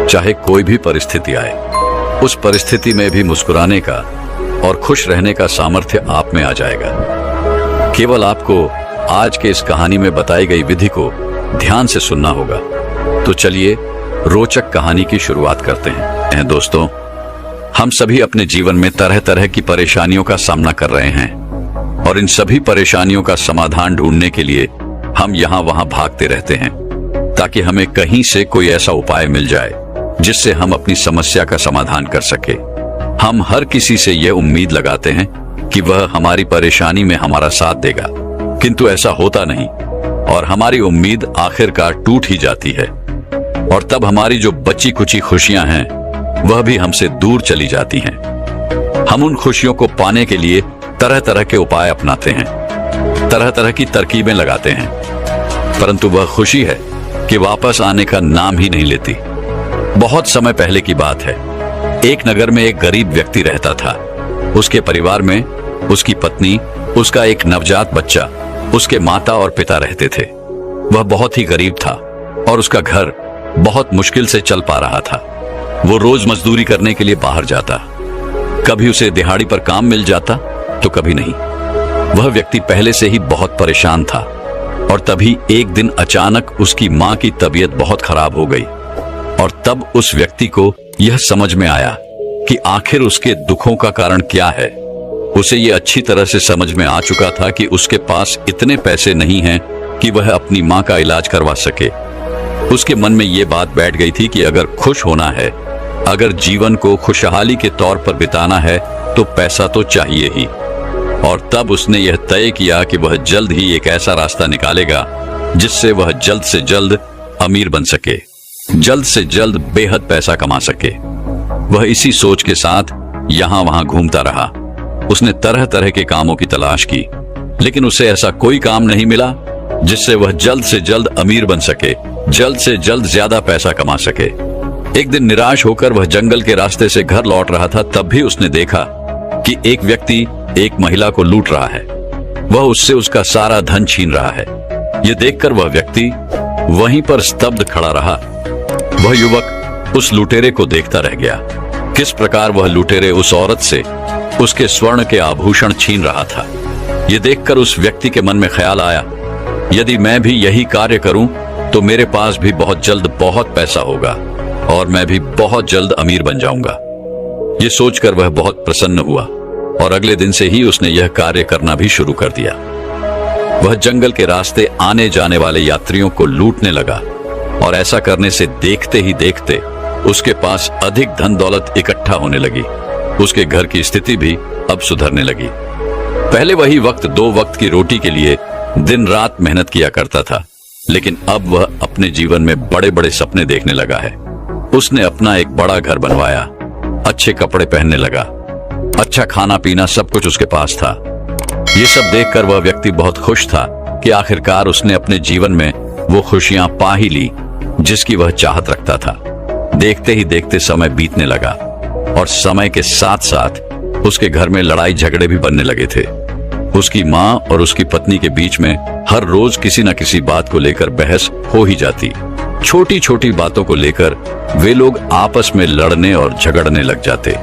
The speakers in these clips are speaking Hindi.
चाहे कोई भी परिस्थिति आए, उस परिस्थिति में भी मुस्कुराने का और खुश रहने का सामर्थ्य आप में आ जाएगा। केवल आपको आज के इस कहानी में बताई गई विधि को ध्यान से सुनना होगा। तो चलिए रोचक कहानी की शुरुआत करते हैं। दोस्तों, हम सभी अपने जीवन में तरह तरह की परेशानियों का सामना कर रहे हैं और इन सभी परेशानियों का समाधान ढूंढने के लिए हम यहाँ वहाँ भागते रहते हैं ताकि हमें कहीं से कोई ऐसा उपाय मिल जाए जिससे हम अपनी समस्या का समाधान कर सके। हम हर किसी से यह उम्मीद लगाते हैं कि वह हमारी परेशानी में हमारा साथ देगा, किंतु ऐसा होता नहीं और हमारी उम्मीद आखिरकार टूट ही जाती है और तब हमारी जो बची कुची खुशियां हैं वह भी हमसे दूर चली जाती हैं। हम उन खुशियों को पाने के लिए तरह तरह के उपाय अपनाते हैं, तरह तरह की तरकीबें लगाते हैं, परंतु वह खुशी है कि वापस आने का नाम ही नहीं लेती। बहुत समय पहले की बात है। एक नगर में एक गरीब व्यक्ति रहता था। उसके परिवार में उसकी पत्नी, उसका एक नवजात बच्चा, उसके माता और पिता रहते थे। वह बहुत ही गरीब था और उसका घर बहुत मुश्किल से चल पा रहा था। वो रोज मजदूरी करने के लिए बाहर जाता। कभी उसे दिहाड़ी पर काम मिल जाता तो कभी नहीं। वह व्यक्ति पहले से ही बहुत परेशान था और तभी एक दिन अचानक उसकी मां की तबीयत बहुत खराब हो गई और तब उस व्यक्ति को यह समझ में आया कि आखिर उसके दुखों का कारण क्या है। उसे यह अच्छी तरह से समझ में आ चुका था कि उसके पास इतने पैसे नहीं हैं कि वह अपनी मां का इलाज करवा सके। उसके मन में यह बात बैठ गई थी कि अगर खुश होना है, अगर जीवन को खुशहाली के तौर पर बिताना है तो पैसा तो चाहिए ही। और तब उसने यह तय किया कि वह जल्द ही एक ऐसा रास्ता निकालेगा जिससे वह जल्द से जल्द अमीर बन सके, जल्द से जल्द बेहद पैसा कमा सके। वह इसी सोच के साथ यहां वहां घूमता रहा। उसने तरह तरह के कामों की तलाश की, लेकिन उसे ऐसा कोई काम नहीं मिला जिससे वह जल्द से जल्द अमीर बन सके, जल्द से जल्द ज्यादा पैसा कमा सके। एक दिन निराश होकर वह जंगल के रास्ते से घर लौट रहा था, तब भी उसने देखा कि एक व्यक्ति एक महिला को लूट रहा है। वह उससे उसका सारा धन छीन रहा है। यह देखकर वह व्यक्ति वहीं पर स्तब्ध खड़ा रहा। वह युवक उस लुटेरे को देखता रह गया, किस प्रकार वह लुटेरे उस औरत से उसके स्वर्ण के आभूषण छीन रहा था। यह देखकर उस व्यक्ति के मन में ख्याल आया, यदि मैं भी यही कार्य करूं तो मेरे पास भी बहुत जल्द बहुत पैसा होगा और मैं भी बहुत जल्द अमीर बन जाऊंगा। यह सोचकर वह बहुत प्रसन्न हुआ और अगले दिन से ही उसने यह कार्य करना भी शुरू कर दिया। वह जंगल के रास्ते आने जाने वाले यात्रियों को लूटने लगा और ऐसा करने से देखते ही देखते उसके पास अधिक धन दौलत इकट्ठा होने लगी। उसके घर की स्थिति भी अब सुधरने लगी। पहले वही वक्त 2 वक्त की रोटी के लिए दिन रात मेहनत किया करता था, लेकिन अब वह अपने जीवन में बड़े बड़े सपने देखने लगा है। उसने अपना एक बड़ा घर बनवाया, अच्छे कपड़े पहनने लगा, अच्छा खाना पीना सब कुछ उसके पास था। ये सब देखकर वह व्यक्ति बहुत खुश था कि आखिरकार उसने अपने जीवन में वो खुशियां पा ही ली जिसकी वह चाहत रखता था। देखते ही देखते समय बीतने लगा और समय के साथ साथ उसके घर में लड़ाई झगड़े भी बनने लगे थे। उसकी मां और उसकी पत्नी के बीच में हर रोज किसी न किसी बात को लेकर बहस हो ही जाती। छोटी छोटी बातों को लेकर वे लोग आपस में लड़ने और झगड़ने लग जाते।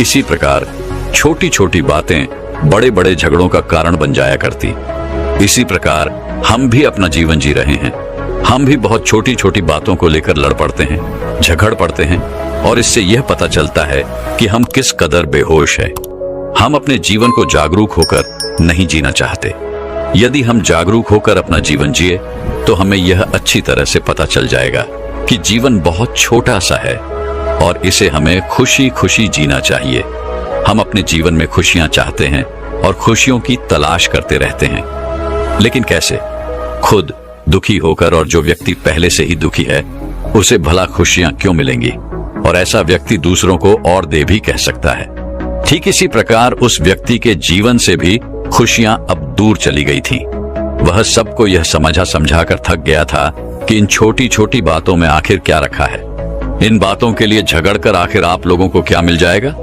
इसी प्रकार छोटी छोटी बातें बड़े बड़े झगड़ों का कारण बन जाया करती। इसी प्रकार हम भी अपना जीवन जी रहे हैं। हम भी बहुत छोटी छोटी बातों को लेकर लड़ पड़ते हैं, झगड़ पड़ते हैं और इससे यह पता चलता है कि हम किस कदर बेहोश हैं। हम अपने जीवन को जागरूक होकर नहीं जीना चाहते। यदि हम जागरूक होकर अपना जीवन जिए तो हमें यह अच्छी तरह से पता चल जाएगा कि जीवन बहुत छोटा सा है और इसे हमें खुशी खुशी जीना चाहिए। हम अपने जीवन में खुशियां चाहते हैं और खुशियों की तलाश करते रहते हैं, लेकिन कैसे? खुद दुखी होकर, और जो व्यक्ति पहले से ही दुखी है उसे भला खुशियां क्यों मिलेंगी? और ऐसा व्यक्ति दूसरों को और दे भी कह सकता है। ठीक इसी प्रकार उस व्यक्ति के जीवन से भी खुशियां अब दूर चली गई थी। वह सबको यह समझा कर थक गया था कि इन छोटी छोटी बातों में आखिर क्या रखा है। इन बातों के लिए झगड़कर आखिर आप लोगों को क्या मिल जाएगा?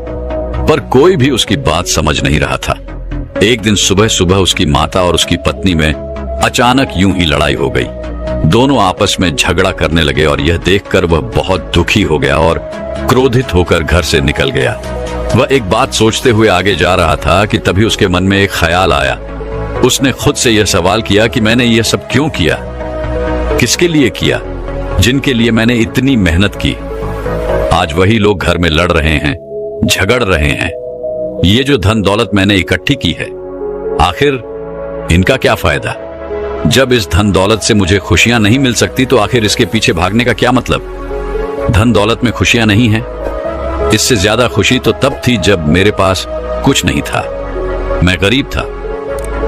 पर कोई भी उसकी बात समझ नहीं रहा था। एक दिन सुबह सुबह उसकी माता और उसकी पत्नी में अचानक यूं ही लड़ाई हो गई। दोनों आपस में झगड़ा करने लगे और यह देखकर वह बहुत दुखी हो गया और क्रोधित होकर घर से निकल गया। वह एक बात सोचते हुए आगे जा रहा था कि तभी उसके मन में एक ख्याल आया। उसने खुद से यह सवाल किया कि मैंने यह सब क्यों किया, किसके लिए किया, जिनके लिए मैंने इतनी मेहनत की। आज वही लोग घर में लड़ रहे हैं, झगड़ रहे हैं। ये जो धन दौलत मैंने इकट्ठी की है, आखिर इनका क्या फायदा? जब इस धन दौलत से मुझे खुशियां नहीं मिल सकती तो आखिर इसके पीछे भागने का क्या मतलब? धन दौलत में खुशियां नहीं है। इससे ज्यादा खुशी तो तब थी जब मेरे पास कुछ नहीं था, मैं गरीब था।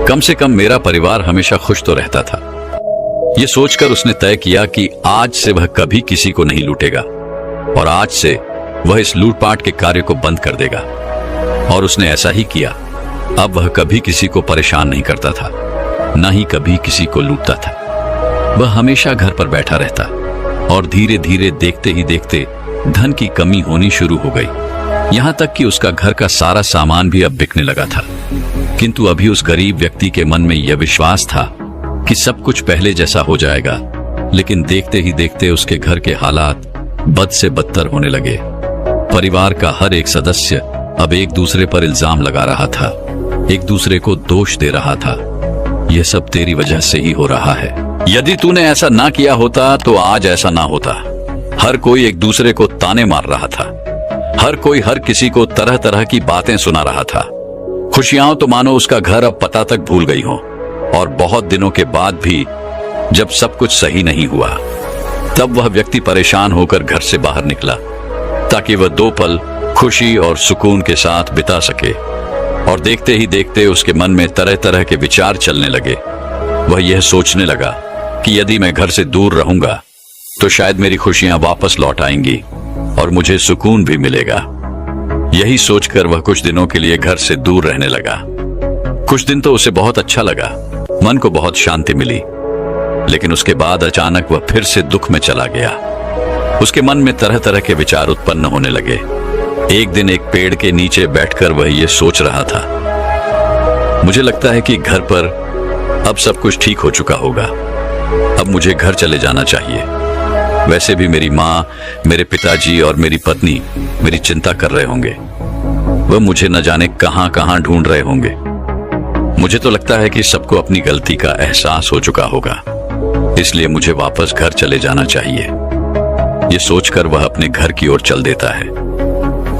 कम से कम मेरा परिवार हमेशा खुश तो रहता था। यह सोचकर उसने तय किया कि आज से वह कभी किसी को नहीं लूटेगा और आज से वह इस लूटपाट के कार्य को बंद कर देगा। और उसने ऐसा ही किया। अब वह कभी किसी को परेशान नहीं करता था, न ही कभी किसी को लूटता था। वह हमेशा घर पर बैठा रहता और धीरे धीरे देखते ही देखते धन की कमी होनी शुरू हो गई। यहां तक कि उसका घर का सारा सामान भी अब बिकने लगा था। किंतु अभी उस गरीब व्यक्ति के मन में यह विश्वास था कि सब कुछ पहले जैसा हो जाएगा, लेकिन देखते ही देखते उसके घर के हालात बद से बदतर होने लगे। परिवार का हर एक सदस्य अब एक दूसरे पर इल्जाम लगा रहा था, एक दूसरे को दोष दे रहा था। यह सब तेरी वजह से ही हो रहा है। यदि तूने ऐसा ना किया होता तो आज ऐसा ना होता। हर कोई एक दूसरे को ताने मार रहा था। हर कोई हर किसी को तरह तरह की बातें सुना रहा था। खुशियां तो मानो उसका घर अब पता तक भूल गई हो। और बहुत दिनों के बाद भी जब सब कुछ सही नहीं हुआ, तब वह व्यक्ति परेशान होकर घर से बाहर निकला ताकि वह 2 पल खुशी और सुकून के साथ बिता सके। और देखते ही देखते उसके मन में तरह तरह के विचार चलने लगे। वह यह सोचने लगा कि यदि मैं घर से दूर रहूंगा तो शायद मेरी खुशियां वापस लौट आएंगी और मुझे सुकून भी मिलेगा। यही सोचकर वह कुछ दिनों के लिए घर से दूर रहने लगा। कुछ दिन तो उसे बहुत अच्छा लगा, मन को बहुत शांति मिली। लेकिन उसके बाद अचानक वह फिर से दुख में चला गया। उसके मन में तरह तरह के विचार उत्पन्न होने लगे। एक दिन एक पेड़ के नीचे बैठकर वह यह सोच रहा था, मुझे लगता है कि घर पर अब सब कुछ ठीक हो चुका होगा। अब मुझे घर चले जाना चाहिए। वैसे भी मेरी माँ, मेरे पिताजी और मेरी पत्नी मेरी चिंता कर रहे होंगे। वह मुझे न जाने कहां कहां ढूंढ रहे होंगे। मुझे तो लगता है कि सबको अपनी गलती का एहसास हो चुका होगा, इसलिए मुझे वापस घर चले जाना चाहिए। ये सोचकर वह अपने घर की ओर चल देता है।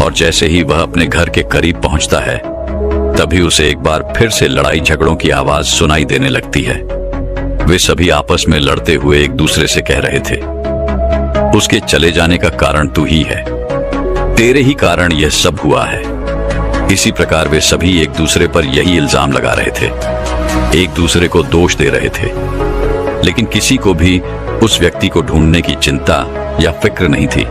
और जैसे ही वह अपने घर के करीब पहुंचता है, तभी उसे एक बार फिर से लड़ाई झगड़ों की आवाज सुनाई देने लगती है। वे सभी आपस में लड़ते हुए एक दूसरे से कह रहे थे, उसके चले जाने का कारण तू ही है, तेरे ही कारण यह सब हुआ है। इसी प्रकार वे सभी एक दूसरे पर यही इल्जाम लगा रहे थे, एक दूसरे को दोष दे रहे थे। लेकिन किसी को भी उस व्यक्ति को ढूंढने की चिंता या फिक्र नहीं थी,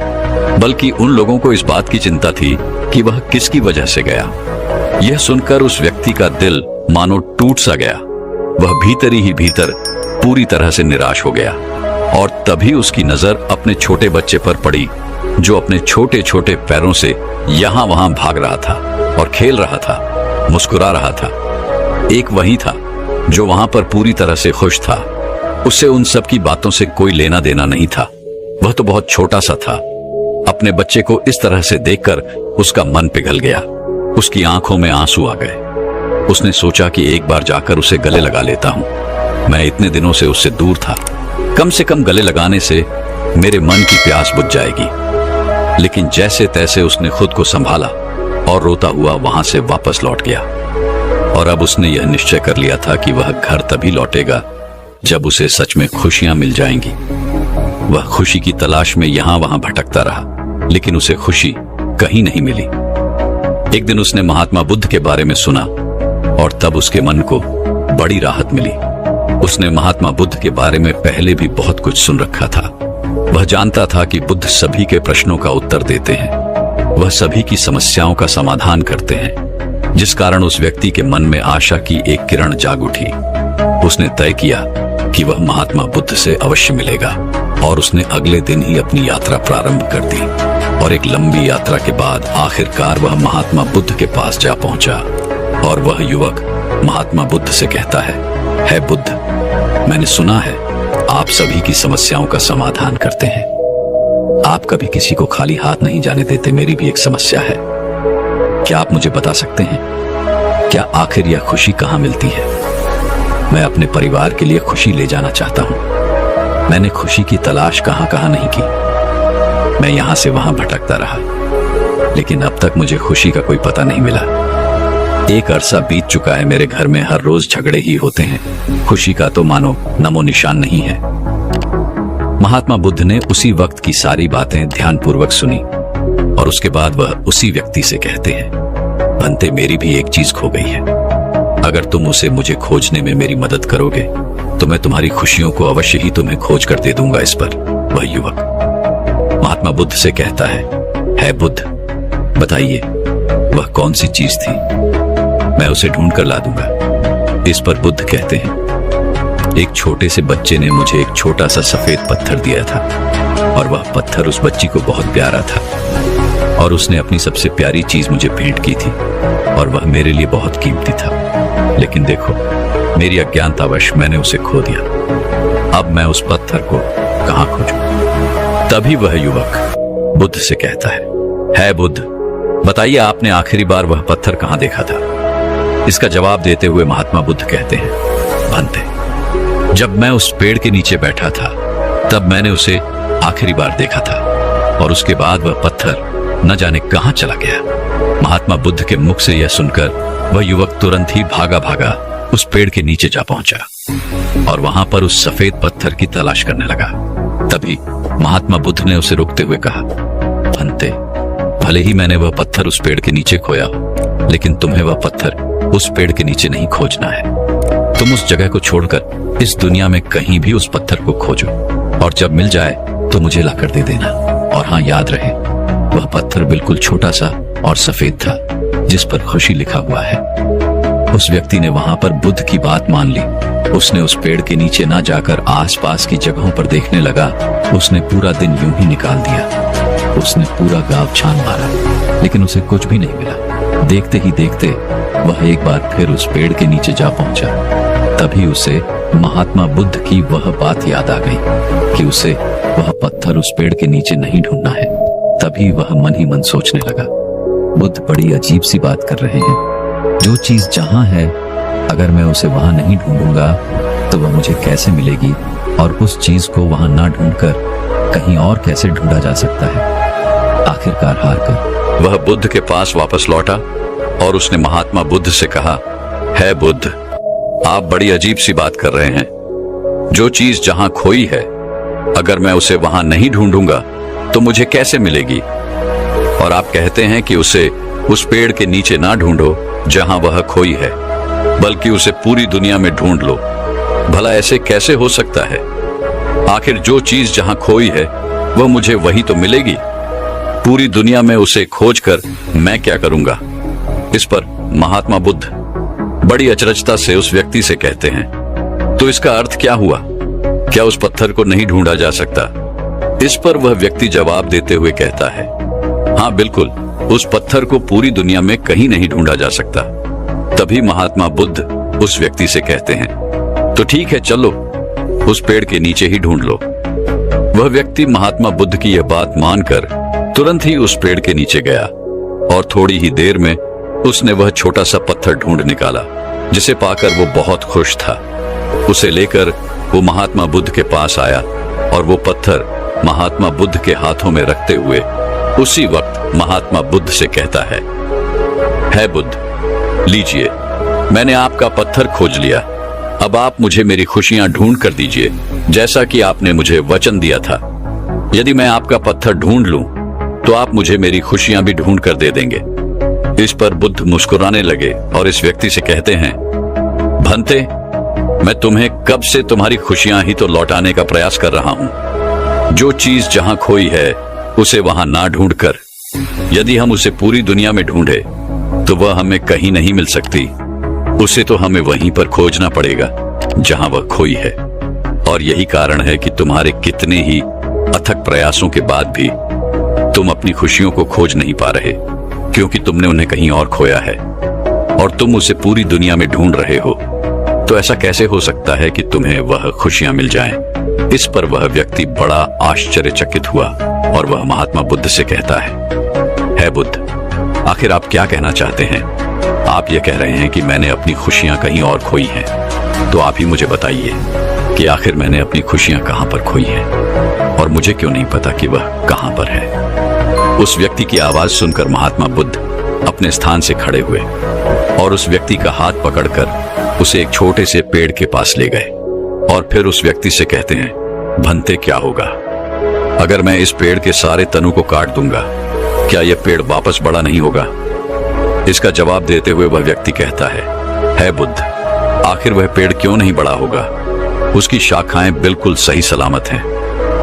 बल्कि उन लोगों को इस बात की चिंता थी कि वह किसकी वजह से गया। यह सुनकर उस व्यक्ति का दिल मानो टूट सा गया। वह भीतर ही भीतर पूरी तरह से निराश हो गया। और तभी उसकी नजर अपने छोटे बच्चे पर पड़ी, जो अपने छोटे छोटे पैरों से यहां वहां भाग रहा था और खेल रहा था, मुस्कुरा रहा था। एक वही था जो वहां पर पूरी तरह से खुश था। उससे उन सब की बातों से कोई लेना देना नहीं था। वह तो बहुत छोटा सा था। अपने बच्चे को इस तरह से देखकर उसका मन पिघल गया। उसकी आंखों में आंसू आ गए। उसने सोचा कि एक बार जाकर उसे गले लगा लेता हूं। मैं इतने दिनों से उससे दूर था, कम से कम गले लगाने से मेरे मन की प्यास बुझ जाएगी। लेकिन जैसे तैसे उसने खुद को संभाला और रोता हुआ वहां से वापस लौट गया। और अब उसने यह निश्चय कर लिया था कि वह घर तभी लौटेगा जब उसे सच में खुशियां मिल जाएंगी। वह खुशी की तलाश में यहां वहां भटकता रहा, लेकिन उसे खुशी कहीं नहीं मिली। एक दिन उसने महात्मा बुद्ध के बारे में सुना और तब उसके मन को बड़ी राहत मिली। उसने महात्मा बुद्ध के बारे में पहले भी बहुत कुछ सुन रखा था। वह जानता था कि बुद्ध सभी के प्रश्नों का उत्तर देते हैं, वह सभी की समस्याओं का समाधान करते हैं, जिस कारण उस व्यक्ति के मन में आशा की एक किरण जाग उठी। उसने तय किया कि वह महात्मा बुद्ध से अवश्य मिलेगा और उसने अगले दिन ही अपनी यात्रा प्रारंभ कर दी। और एक लंबी यात्रा के बाद आखिरकार वह महात्मा बुद्ध के पास जा पहुंचा। और वह युवक महात्मा बुद्ध से कहता है बुद्ध, मैंने सुना है आप सभी की समस्याओं का समाधान करते हैं। आप कभी किसी को खाली हाथ नहीं जाने देते। मेरी भी एक समस्या है। क्या आप मुझे बता सकते हैं, क्या आखिर यह खुशी कहाँ मिलती है? मैं अपने परिवार के लिए खुशी ले जाना चाहता हूँ। मैंने खुशी की तलाश कहाँ कहाँ नहीं की। मैं यहां से वहां भटकता रहा, लेकिन अब तक मुझे खुशी का कोई पता नहीं मिला। एक अरसा बीत चुका है। मेरे घर में हर रोज झगड़े ही होते हैं। खुशी का तो मानो नमो निशान नहीं है। महात्मा बुद्ध ने उसी वक्त की सारी बातें ध्यानपूर्वक सुनी और उसके बाद वह उसी व्यक्ति से कहते हैं, भंते, मेरी भी एक चीज खो गई है। अगर तुम उसे मुझे खोजने में मेरी मदद करोगे तो मैं तुम्हारी खुशियों को अवश्य ही तुम्हें खोज कर दे दूंगा। इस पर वह युवक महात्मा बुद्ध से कहता है बुद्ध, बताइए वह कौन सी चीज थी? मैं उसे ढूंढ कर ला दूंगा। इस पर बुद्ध कहते हैं, एक छोटे से बच्चे ने मुझे एक छोटा सा सफेद पत्थर दिया था और वह पत्थर उस बच्ची को बहुत प्यारा था और उसने अपनी सबसे प्यारी चीज मुझे भेंट की थी और वह मेरे लिए बहुत कीमती था। लेकिन देखो, मेरी अज्ञानतावश मैंने उसे खो दिया। अब मैं उस पत्थर को कहां खोजूं? तभी वह युवक बुद्ध से कहता है बुद्ध, बताइए आपने आखिरी बार वह पत्थर कहां देखा था? इसका जवाब देते हुए महात्मा बुद्ध कहते हैं, भंते, जब मैं उस पेड़ के नीचे बैठा था तब मैंने उसे आखिरी बार देखा था और उसके बाद वह पत्थर न जाने कहां चला गया। महात्मा बुद्ध के मुख से यह सुनकर वह युवक तुरंत ही भागा भागा उस पेड़ के नीचे जा पहुंचा और वहां पर उस सफेद पत्थर की तलाश करने लगा। तभी महात्मा बुद्ध ने उसे रोकते हुए कहा, भंते, भले ही मैंने वह पत्थर उस पेड़ के नीचे खोया, लेकिन तुम्हें वह पत्थर उस पेड़ के नीचे नहीं खोजना है। तुम उस जगह को छोड़कर इस दुनिया में कहीं भी उस पत्थर को खोजो और जब मिल जाए तो मुझे लाकर दे देना। और हाँ, याद रहे, वह पत्थर बिल्कुल छोटा सा और सफेद था जिस पर खुशी लिखा हुआ है। उस व्यक्ति ने वहां पर बुद्ध की बात मान ली। उसने उस पेड़ के नीचे ना जाकर आसपास की जगहों पर देखने लगा। उसने पूरा दिन यूं ही निकाल दिया। उसने पूरा गांव छान मारा, लेकिन उसे कुछ भी नहीं मिला। देखते ही देखते वह एक बार फिर उस पेड़ के नीचे जा पहुंचा। तभी उसे महात्मा बुद्ध की वह बात याद आ गई कि उसे वह पत्थर उस पेड़ के नीचे नहीं ढूंढना है। तभी वह मन ही मन सोचने लगा, बुद्ध बड़ी अजीब सी बात कर रहे हैं। जो चीज जहां है, अगर मैं उसे वहां नहीं ढूंढूंगा तो वह मुझे कैसे मिलेगी, और उस चीज को वहां ना ढूंढकर कहीं और कैसे ढूंढा जा सकता है। आखिरकार हार कर वह बुद्ध के पास वापस लौटा और उसने महात्मा बुद्ध से कहा, है बुद्ध, आप बड़ी अजीब सी बात कर रहे हैं। जो चीज जहां खोई है, अगर मैं उसे वहां नहीं ढूंढूंगा तो मुझे कैसे मिलेगी? और आप कहते हैं कि उसे उस पेड़ के नीचे ना ढूंढो जहां वह खोई है, बल्कि उसे पूरी दुनिया में ढूंढ लो। भला ऐसे कैसे हो सकता है? आखिर जो चीज जहां खोई है वह मुझे वही तो मिलेगी। पूरी दुनिया में उसे खोजकर मैं क्या करूंगा? इस पर महात्मा बुद्ध बड़ी अचरजता से उस व्यक्ति से कहते हैं, तो इसका अर्थ क्या हुआ? क्या उस पत्थर को नहीं ढूंढा जा सकता? इस पर वह व्यक्ति जवाब देते हुए कहता है, हाँ बिल्कुल, उस पत्थर को पूरी दुनिया में कहीं नहीं ढूंढा जा सकता। तभी महात्मा बुद्ध उस व्यक्ति से कहते हैं, तो ठीक है, चलो उस पेड़ के नीचे ही ढूंढ लो। वह व्यक्ति महात्मा बुद्ध की यह बात मानकर तुरंत ही उस पेड़ के नीचे गया और थोड़ी ही देर में उसने वह छोटा सा पत्थर ढूंढ निकाला, जिसे पाकर वो बहुत खुश था। उसे लेकर वो महात्मा बुद्ध के पास आया और वो पत्थर महात्मा बुद्ध के हाथों में रखते हुए उसी वक्त महात्मा बुद्ध से कहता है बुद्ध, लीजिए, मैंने आपका पत्थर खोज लिया। अब आप मुझे मेरी खुशियां ढूंढ कर दीजिए, जैसा कि आपने मुझे वचन दिया था। यदि मैं आपका पत्थर ढूंढ लूं तो आप मुझे मेरी खुशियां भी ढूंढ कर दे देंगे। इस पर बुद्ध मुस्कुराने लगे और इस व्यक्ति से कहते हैं, भंते, मैं तुम्हें कब से तुम्हारी खुशियां ही तो लौटाने का प्रयास कर रहा हूं। जो चीज जहां खोई है उसे वहां ना ढूंढकर यदि हम उसे पूरी दुनिया में ढूंढे तो वह हमें कहीं नहीं मिल सकती। उसे तो हमें वहीं पर खोजना पड़ेगा जहां वह खोई है। और यही कारण है कि तुम्हारे कितने ही अथक प्रयासों के बाद भी तुम अपनी खुशियों को खोज नहीं पा रहे, क्योंकि तुमने उन्हें कहीं और खोया है और तुम उसे पूरी दुनिया में ढूंढ रहे हो। तो ऐसा कैसे हो सकता है कि तुम्हें वह खुशियां मिल जाएं? इस पर वह व्यक्ति बड़ा आश्चर्यचकित हुआ और वह महात्मा बुद्ध से कहता है बुद्ध, आखिर आप क्या कहना चाहते हैं? आप ये कह रहे हैं कि मैंने अपनी खुशियां कहीं और खोई हैं, तो आप ही मुझे बताइए कि आखिर मैंने अपनी खुशियां कहां पर खोई हैं और मुझे क्यों नहीं पता कि वह कहां पर है। उस व्यक्ति की आवाज सुनकर महात्मा बुद्ध अपने स्थान से खड़े हुए और उस व्यक्ति का हाथ पकड़कर उसे एक छोटे से पेड़ के पास ले गए और फिर उस व्यक्ति से कहते हैं, भंते क्या होगा अगर मैं इस पेड़ के सारे तनों को काट दूंगा? क्या यह पेड़ वापस बड़ा नहीं होगा? इसका जवाब देते हुए वह व्यक्ति कहता है बुद्ध, आखिर वह पेड़ क्यों नहीं बड़ा होगा? उसकी शाखाएं बिल्कुल सही सलामत हैं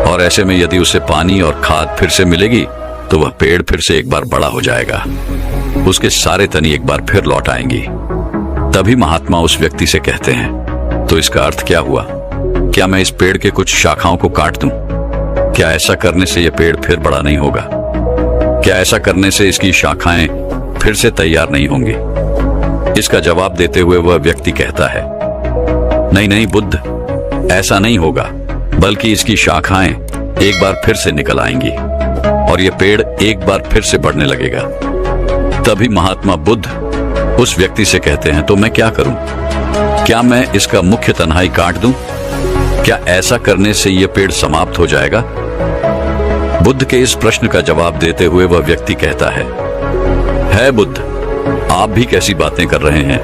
और ऐसे में यदि उसे पानी और खाद फिर से मिलेगी तो वह पेड़ फिर से एक बार बड़ा हो जाएगा, उसके सारे तनी एक बार फिर लौट आएंगी। तभी महात्मा उस व्यक्ति से कहते हैं, तो इसका अर्थ क्या हुआ? क्या मैं इस पेड़ के कुछ शाखाओं को काट दूं? क्या ऐसा करने से यह पेड़ फिर बड़ा नहीं होगा? क्या ऐसा करने से इसकी शाखाएं फिर से तैयार नहीं होंगी? इसका जवाब देते हुए वह व्यक्ति कहता है, नहीं बुद्ध, ऐसा नहीं होगा, बल्कि इसकी शाखाएं एक बार फिर से निकल आएंगी और यह पेड़ एक बार फिर से बढ़ने लगेगा। तभी महात्मा बुद्ध उस व्यक्ति से कहते हैं, तो मैं क्या करूं? क्या मैं इसका मुख्य तन्हाई काट दूं? क्या ऐसा करने से यह पेड़ समाप्त हो जाएगा? बुद्ध के इस प्रश्न का जवाब देते हुए वह व्यक्ति कहता है बुद्ध, आप भी कैसी बातें कर रहे हैं?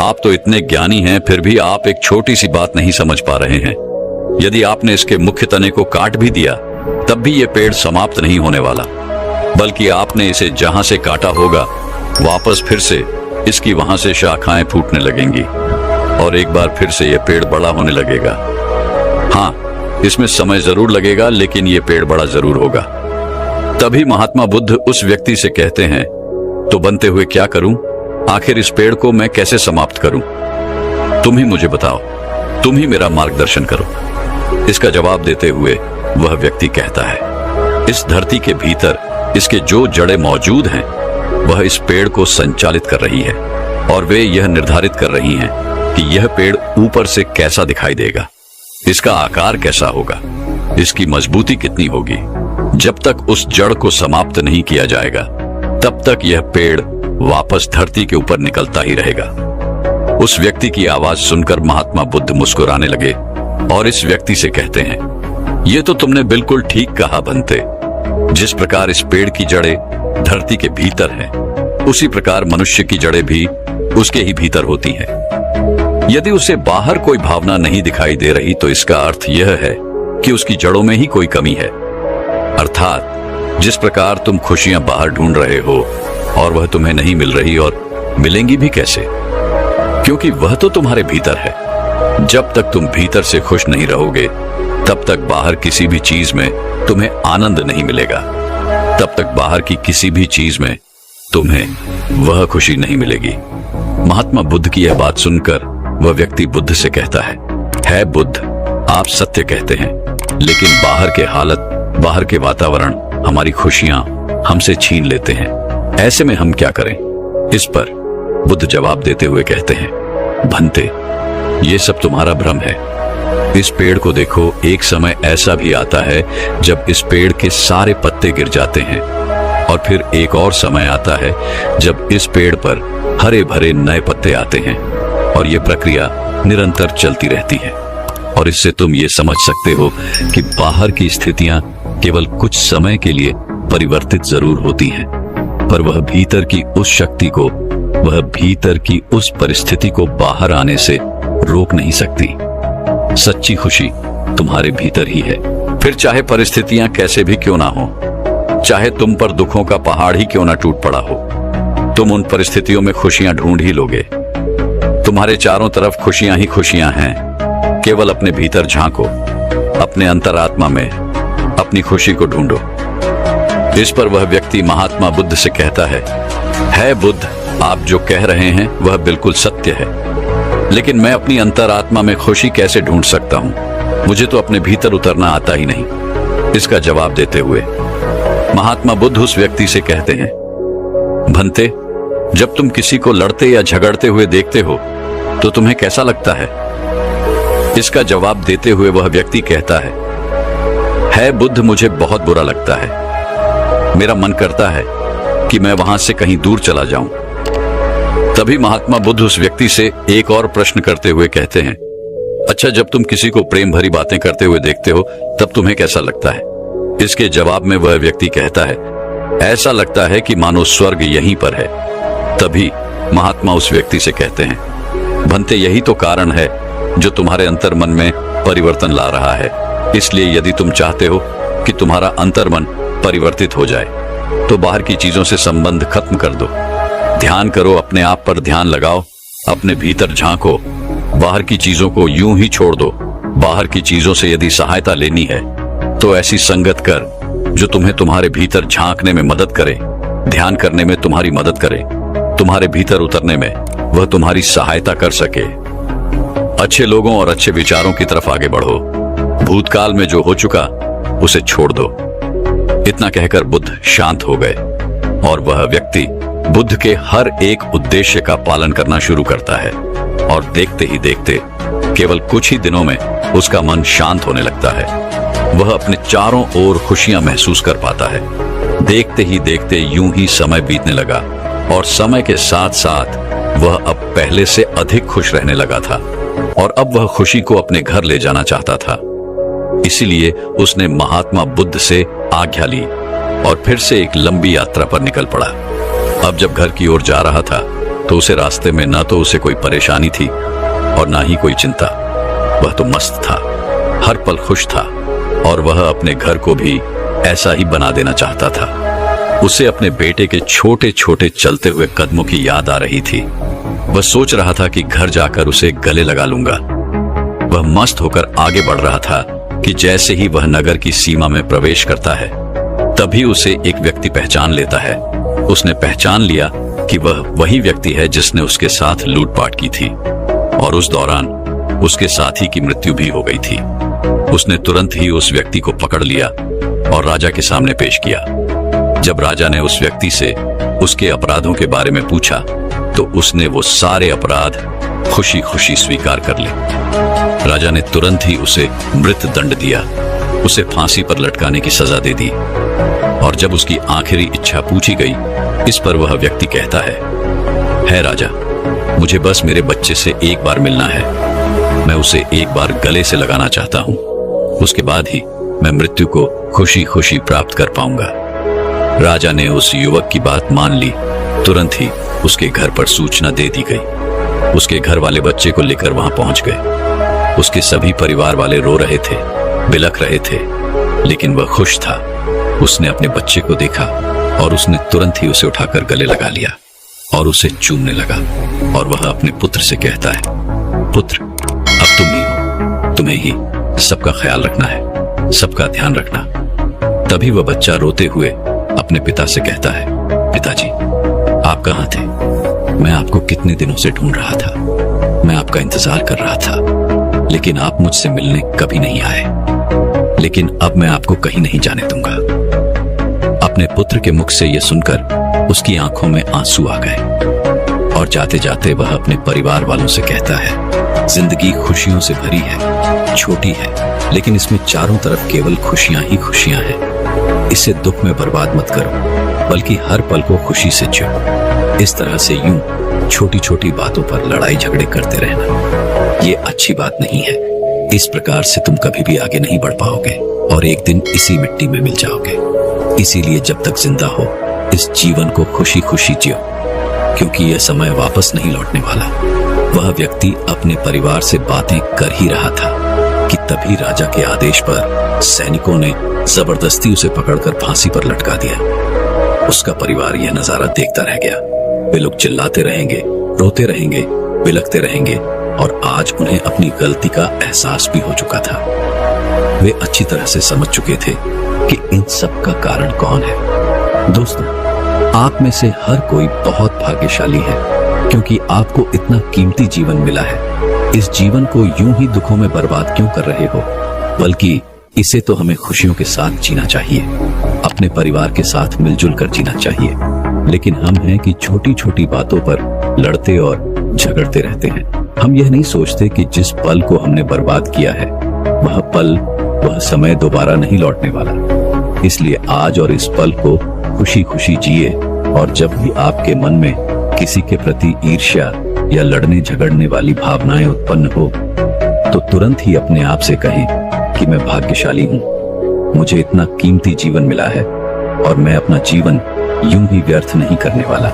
आप तो इतने ज्ञानी हैं, फिर भी आप एक छोटी सी बात नहीं समझ पा रहे हैं। यदि आपने इसके मुख्य तने को काट भी दिया तब भी यह पेड़ समाप्त नहीं होने वाला, बल्कि आपने इसे जहां से काटा होगा वापस फिर से इसकी वहां से शाखाएं फूटने लगेंगी और एक बार फिर से यह पेड़ बड़ा होने लगेगा। हाँ, इसमें समय जरूर लगेगा, लेकिन यह पेड़ बड़ा जरूर होगा। तभी महात्मा बुद्ध उस व्यक्ति से कहते हैं, तो बनते हुए क्या करूं? आखिर इस पेड़ को मैं कैसे समाप्त करूं? तुम ही मुझे बताओ, तुम ही मेरा मार्गदर्शन करो। इसका जवाब देते हुए वह व्यक्ति कहता है, इस धरती के भीतर इसके जो जड़ें मौजूद हैं वह इस पेड़ को संचालित कर रही है और वे यह निर्धारित कर रही हैं कि यह पेड़ ऊपर से कैसा दिखाई देगा, इसका आकार कैसा होगा, इसकी मजबूती कितनी होगी। जब तक उस जड़ को समाप्त नहीं किया जाएगा तब तक यह पेड़ वापस धरती के ऊपर निकलता ही रहेगा। उस व्यक्ति की आवाज सुनकर महात्मा बुद्ध मुस्कुराने लगे और इस व्यक्ति से कहते हैं, ये तो तुमने बिल्कुल ठीक कहा बनते। जिस प्रकार इस पेड़ की जड़ें धरती के भीतर हैं, उसी प्रकार मनुष्य की जड़ें भी उसके ही भीतर होती हैं। यदि उसे बाहर कोई भावना नहीं दिखाई दे रही तो इसका अर्थ यह है कि उसकी जड़ों में ही कोई कमी है। अर्थात जिस प्रकार तुम खुशियां बाहर ढूंढ रहे हो और वह तुम्हें नहीं मिल रही, और मिलेंगी भी कैसे, क्योंकि वह तो तुम्हारे भीतर है। जब तक तुम भीतर से खुश नहीं रहोगे तब तक बाहर किसी भी चीज में तुम्हें आनंद नहीं मिलेगा, तब तक बाहर की किसी भी चीज में तुम्हें वह खुशी नहीं मिलेगी। महात्मा बुद्ध की यह बात सुनकर वह व्यक्ति बुद्ध से कहता है बुद्ध, आप सत्य कहते हैं, लेकिन बाहर के हालत, बाहर के वातावरण हमारी खुशियां हमसे छीन लेते हैं। ऐसे में हम क्या करें? इस पर बुद्ध जवाब देते हुए कहते हैं, भंते, ये सब तुम्हारा भ्रम है। इस पेड़ को देखो, एक समय ऐसा भी आता है जब इस पेड़ के सारे पत्ते गिर जाते हैं और फिर एक और समय आता है जब इस पेड़ पर हरे भरे नए पत्ते आते हैं और ये प्रक्रिया निरंतर चलती रहती है। और इससे तुम ये समझ सकते हो कि बाहर की स्थितियां केवल कुछ समय के लिए परिवर्तित जरूर होती हैं, पर वह भीतर की उस शक्ति को, वह भीतर की उस परिस्थिति को बाहर आने से रोक नहीं सकती। सच्ची खुशी तुम्हारे भीतर ही है, फिर चाहे परिस्थितियां कैसे भी क्यों ना हो, चाहे तुम पर दुखों का पहाड़ ही क्यों ना टूट पड़ा हो, तुम उन परिस्थितियों में खुशियां ढूंढ ही लोगे। तुम्हारे चारों तरफ खुशियां ही खुशियां हैं। केवल अपने भीतर झांको, अपने अंतरात्मा में अपनी खुशी को ढूंढो। इस पर वह व्यक्ति महात्मा बुद्ध से कहता है बुद्ध, आप जो कह रहे हैं वह बिल्कुल सत्य है, लेकिन मैं अपनी अंतरात्मा में खुशी कैसे ढूंढ सकता हूं? मुझे तो अपने भीतर उतरना आता ही नहीं। इसका जवाब देते हुए महात्मा बुद्ध उस व्यक्ति से कहते हैं, भंते, जब तुम किसी को लड़ते या झगड़ते हुए देखते हो तो तुम्हें कैसा लगता है? इसका जवाब देते हुए वह व्यक्ति कहता है बुद्ध, मुझे बहुत बुरा लगता है। मेरा मन करता है कि मैं वहां से कहीं दूर चला जाऊं। तभी महात्मा बुद्ध उस व्यक्ति से एक और प्रश्न करते हुए कहते हैं, अच्छा, जब तुम किसी को प्रेम भरी बातें करते हुए देखते हो तब तुम्हें कैसा लगता है? इसके जवाब में वह व्यक्ति कहता है, ऐसा लगता है कि मानो स्वर्ग यहीं पर है। तभी महात्मा उस व्यक्ति से कहते हैं, भंते, यही तो कारण है जो तुम्हारे अंतर्मन में परिवर्तन ला रहा है। इसलिए यदि तुम चाहते हो कि तुम्हारा अंतर्मन परिवर्तित हो जाए तो बाहर की चीजों से संबंध खत्म कर दो। ध्यान करो, अपने आप पर ध्यान लगाओ, अपने भीतर झांको, बाहर की चीजों को यूं ही छोड़ दो। बाहर की चीजों से यदि सहायता लेनी है तो ऐसी संगत कर जो तुम्हें तुम्हारे भीतर झांकने में मदद करे, ध्यान करने में तुम्हारी मदद करे, तुम्हारे भीतर उतरने में वह तुम्हारी सहायता कर सके। अच्छे लोगों और अच्छे विचारों की तरफ आगे बढ़ो। भूतकाल में जो हो चुका उसे छोड़ दो। इतना कहकर बुद्ध शांत हो गए और वह व्यक्ति बुद्ध के हर एक उद्देश्य का पालन करना शुरू करता है और देखते ही देखते केवल कुछ ही दिनों में उसका मन शांत होने लगता है। वह अपने चारों ओर खुशियां महसूस कर पाता है। देखते ही देखते यूं ही समय बीतने लगा और समय के साथ साथ वह अब पहले से अधिक खुश रहने लगा था और अब वह खुशी को अपने घर ले जाना चाहता था। इसीलिए उसने महात्मा बुद्ध से आज्ञा ली और फिर से एक लंबी यात्रा पर निकल पड़ा। अब जब घर की ओर जा रहा था तो उसे रास्ते में न तो उसे कोई परेशानी थी और ना ही कोई चिंता। वह तो मस्त था, हर पल खुश था और वह अपने घर को भी ऐसा ही बना देना चाहता था। उसे अपने बेटे के छोटे छोटे चलते हुए कदमों की याद आ रही थी। वह सोच रहा था कि घर जाकर उसे गले लगा लूंगा। वह मस्त होकर आगे बढ़ रहा था कि जैसे ही वह नगर की सीमा में प्रवेश करता है तभी उसे एक व्यक्ति पहचान लेता है। उसने पहचान लिया कि वह वही व्यक्ति है जिसने उसके साथ लूटपाट की थी और उस दौरान उसके साथी की मृत्यु भी हो गई थी। उसने तुरंत ही उस व्यक्ति को पकड़ लिया और राजा के सामने पेश किया। जब राजा ने उस व्यक्ति से उसके अपराधों के बारे में पूछा तो उसने वो सारे अपराध खुशी खुशी स्वीकार कर लिए। राजा ने तुरंत ही उसे मृत्यु दंड दिया, उसे फांसी पर लटकाने की सजा दे दी। और जब उसकी आखिरी इच्छा पूछी गई, इस पर वह व्यक्ति कहता है राजा, मुझे बस मेरे बच्चे से एक बार मिलना है। मैं उसे एक बार गले से लगाना चाहता हूँ, उसके बाद ही मैं मृत्यु को खुशी खुशी प्राप्त कर पाऊंगा। राजा ने उस युवक की बात मान ली। तुरंत ही उसके घर पर सूचना दे दी गई। उसके घर वाले बच्चे को लेकर वहां पहुंच गए। उसके सभी परिवार वाले रो रहे थे, बिलख रहे थे, लेकिन वह खुश था। उसने अपने बच्चे को देखा और उसने तुरंत ही उसे उठाकर गले लगा लिया और उसे चूमने लगा और वह अपने पुत्र से कहता है, पुत्र, अब तुम ही हो, तुम्हें ही सबका ख्याल रखना है, सबका ध्यान रखना। तभी वह बच्चा रोते हुए अपने पिता से कहता है, पिताजी, आप कहाँ थे? मैं आपको कितने दिनों से ढूंढ रहा था, मैं आपका इंतजार कर रहा था, लेकिन आप मुझसे मिलने कभी नहीं आए। लेकिन अब मैं आपको कहीं नहीं जाने दूंगा। अपने पुत्र के मुख से यह सुनकर उसकी आंखों में आंसू आ गए और जाते जाते वह अपने परिवार वालों से कहता है, जिंदगी खुशियों से भरी है, छोटी है, लेकिन इसमें चारों तरफ केवल खुशियां ही खुशियां हैं। इसे दुख में बर्बाद मत करो, बल्कि हर पल को खुशी से जियो। इस तरह से यूं छोटी छोटी बातों पर लड़ाई झगड़े करते रहना ये अच्छी बात नहीं है। इस प्रकार से तुम कभी भी आगे नहीं बढ़ पाओगे और एक दिन इसी मिट्टी में मिल जाओगे। इसीलिए जब तक जिंदा हो इस जीवन को खुशी खुशी जियो, क्योंकि यह समय वापस नहीं लौटने वाला। वह व्यक्ति अपने परिवार से बातें कर ही रहा था कि तभी राजा के आदेश पर सैनिकों ने जबरदस्ती उसे पकड़कर फांसी पर लटका दिया। उसका परिवार यह नजारा देखता रह गया। वे लोग चिल्लाते रहेंगे, रोते रहेंगे, बिलखते रहेंगे और आज उन्हें अपनी गलती का एहसास भी हो चुका था। वे अच्छी तरह से समझ चुके थे कि इन सब का कारण कौन है। दोस्तों, आप में से हर कोई बहुत भाग्यशाली है, क्योंकि आपको इतना कीमती जीवन मिला है। इस जीवन को यूं ही दुखों में बर्बाद क्यों कर रहे हो, बल्कि इसे तो हमें खुशियों के साथ जीना चाहिए, अपने परिवार के साथ मिलजुल कर जीना चाहिए। लेकिन हम हैं कि छोटी छोटी बातों पर लड़ते और झगड़ते रहते हैं। हम यह नहीं सोचते कि जिस पल को हमने बर्बाद किया है वह पल, वह समय दोबारा नहीं लौटने वाला। इसलिए आज और इस पल को खुशी खुशी जिए, और जब भी आपके मन में किसी के प्रति ईर्ष्या या लड़ने झगड़ने वाली भावनाएं उत्पन्न हो तो तुरंत ही अपने आप से कहें कि मैं भाग्यशाली हूं, मुझे इतना कीमती जीवन मिला है और मैं अपना जीवन यूं ही व्यर्थ नहीं करने वाला।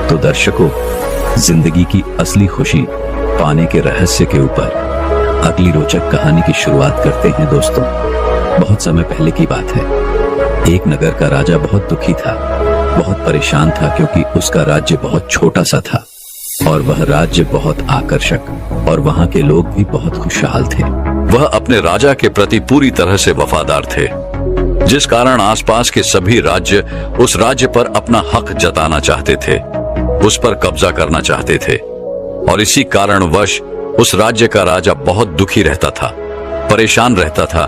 तो दर्शकों, जिंदगी की असली खुशी पाने के रहस्य के ऊपर अगली रोचक कहानी की शुरुआत करते हैं दोस्तों। बहुत समय पहले की बात है। एक नगर का राजा बहुत दुखी था, बहुत परेशान था, क्योंकि उसका राज्य बहुत छोटा सा था और वह राज्य बहुत आकर्षक और वहां के लोग भी बहुत खुशहाल थे। वह अपने राजा के प्रति पूरी तरह से वफादार थे, जिस कारण आसपास के सभी राज्य उस राज्य पर अपना हक जताना चाहते थे, उस पर कब्जा करना चाहते थे। और इसी कारणवश उस राज्य का राजा बहुत दुखी रहता था, परेशान रहता था,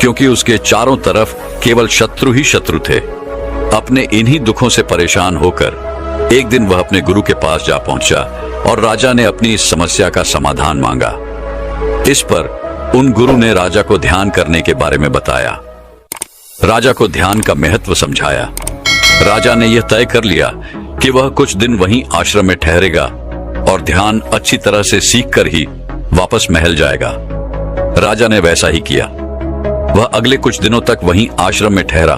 क्योंकि उसके चारों तरफ केवल शत्रु ही शत्रु थे। अपने इन्हीं दुखों से परेशान होकर एक दिन वह अपने गुरु के पास जा पहुंचा और राजा ने अपनी इस समस्या का समाधान मांगा। इस पर उन गुरु ने राजा को ध्यान करने के बारे में बताया, राजा को ध्यान का महत्व समझाया। राजा ने यह तय कर लिया कि वह कुछ दिन वहीं आश्रम में ठहरेगा और ध्यान अच्छी तरह से सीखकर ही वापस महल जाएगा। राजा ने वैसा ही किया। वह अगले कुछ दिनों तक वहीं आश्रम में ठहरा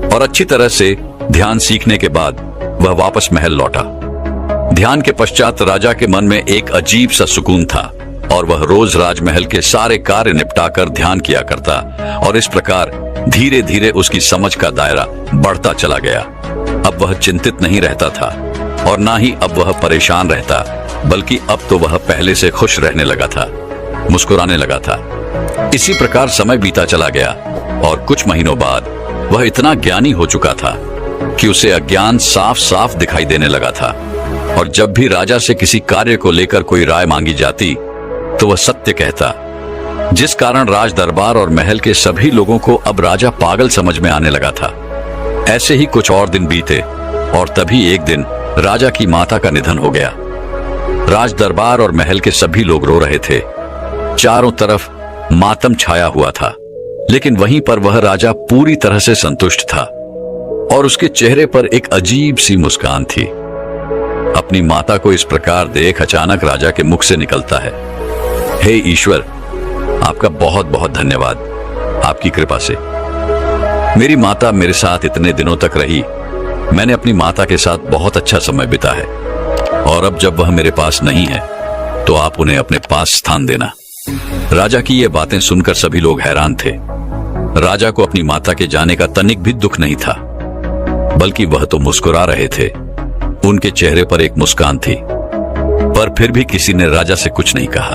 और अच्छी तरह से ध्यान सीखने के बाद वह वापस महल लौटा। ध्यान के पश्चात राजा के मन में एक अजीब सा सुकून था और वह रोज राजमहल के सारे कार्य निपटाकर ध्यान किया करता, और इस प्रकार धीरे धीरे उसकी समझ का दायरा बढ़ता चला गया। अब वह चिंतित नहीं रहता था और ना ही अब वह परेशान रहता, बल्कि अब तो वह पहले से खुश रहने लगा था, मुस्कुराने लगा था। इसी प्रकार समय बीता चला गया और कुछ महीनों बाद वह इतना ज्ञानी हो चुका था कि उसे अज्ञान साफ साफ दिखाई देने लगा था। और जब भी राजा से किसी कार्य को लेकर कोई राय मांगी जाती तो वह सत्य कहता, जिस कारण राज दरबार और महल के सभी लोगों को अब राजा पागल समझ में आने लगा था। ऐसे ही कुछ और दिन बीते और तभी एक दिन राजा की माता का निधन हो गया। राज दरबार और महल के सभी लोग रो रहे थे, चारों तरफ मातम छाया हुआ था, लेकिन वहीं पर वह राजा पूरी तरह से संतुष्ट था और उसके चेहरे पर एक अजीब सी मुस्कान थी। अपनी माता को इस प्रकार देख अचानक राजा के मुख से निकलता है, हे ईश्वर, आपका बहुत बहुत धन्यवाद, आपकी कृपा से मेरी माता मेरे साथ इतने दिनों तक रही। मैंने अपनी माता के साथ बहुत अच्छा समय बिता है और अब जब वह मेरे पास नहीं है तो आप उन्हें अपने पास स्थान देना। राजा की ये बातें सुनकर सभी लोग हैरान थे। राजा को अपनी माता के जाने का तनिक भी दुख नहीं था, बल्कि वह तो मुस्कुरा रहे थे। उनके चेहरे पर एक मुस्कान थी, पर फिर भी किसी ने राजा से कुछ नहीं कहा।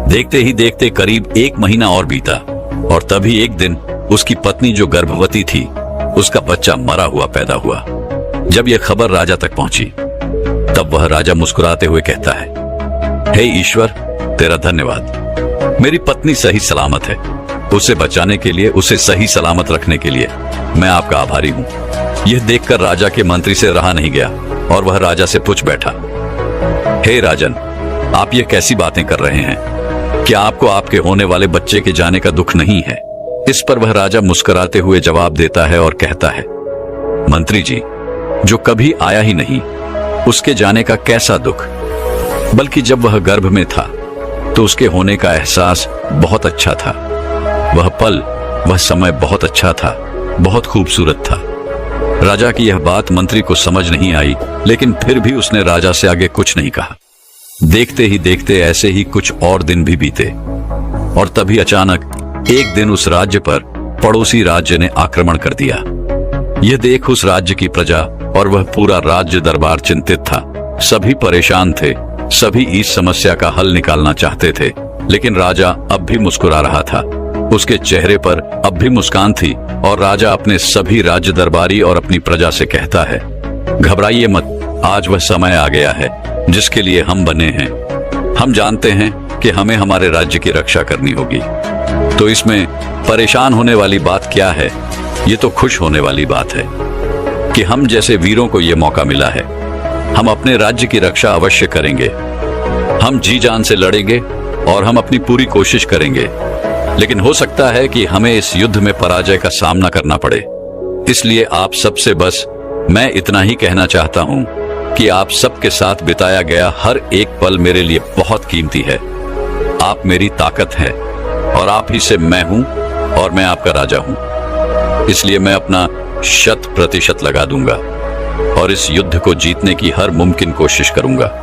देखते ही देखते करीब एक महीना और बीता और तभी एक दिन उसकी पत्नी जो गर्भवती थी, उसका बच्चा मरा हुआ पैदा हुआ। जब यह खबर राजा तक पहुंची तब वह राजा मुस्कुराते हुए कहता है, हे ईश्वर, तेरा धन्यवाद, मेरी पत्नी सही सलामत है। उसे बचाने के लिए, उसे सही सलामत रखने के लिए मैं आपका आभारी हूं। यह देखकर राजा के मंत्री से रहा नहीं गया और वह राजा से पूछ बैठा, हे राजन, आप ये कैसी बातें कर रहे हैं? क्या आपको आपके होने वाले बच्चे के जाने का दुख नहीं है? इस पर वह राजा मुस्कुराते हुए जवाब देता है और कहता है, मंत्री जी, जो कभी आया ही नहीं, उसके जाने का कैसा दुख, बल्कि जब वह गर्भ में था तो उसके होने का एहसास बहुत अच्छा था। वह पल, वह समय बहुत अच्छा था, बहुत खूबसूरत था। राजा की यह बात मंत्री को समझ नहीं आई, लेकिन फिर भी उसने राजा से आगे कुछ नहीं कहा। देखते ही देखते ऐसे ही कुछ और दिन भी बीते और तभी अचानक एक दिन उस राज्य पर पड़ोसी राज्य ने आक्रमण कर दिया। यह देख उस राज्य की प्रजा और वह पूरा राज्य दरबार चिंतित था। सभी परेशान थे, सभी इस समस्या का हल निकालना चाहते थे, लेकिन राजा अब भी मुस्कुरा रहा था। उसके चेहरे पर अब भी मुस्कान थी और राजा अपने सभी राज्य दरबारी और अपनी प्रजा से कहता है, घबराइए मत, आज वह समय आ गया है जिसके लिए हम बने हैं। हम जानते हैं कि हमें हमारे राज्य की रक्षा करनी होगी, तो इसमें परेशान होने वाली बात क्या है? ये तो खुश होने वाली बात है कि हम जैसे वीरों को ये मौका मिला है। हम अपने राज्य की रक्षा अवश्य करेंगे। हम जी जान से लड़ेंगे और हम अपनी पूरी कोशिश करेंगे, लेकिन हो सकता है कि हमें इस युद्ध में पराजय का सामना करना पड़े। इसलिए आप सबसे बस मैं इतना ही कहना चाहता हूं कि आप सबके साथ बिताया गया हर एक पल मेरे लिए बहुत कीमती है। आप मेरी ताकत हैं और आप ही से मैं हूं और मैं आपका राजा हूं। इसलिए मैं अपना 100% लगा दूंगा और इस युद्ध को जीतने की हर मुमकिन कोशिश करूंगा।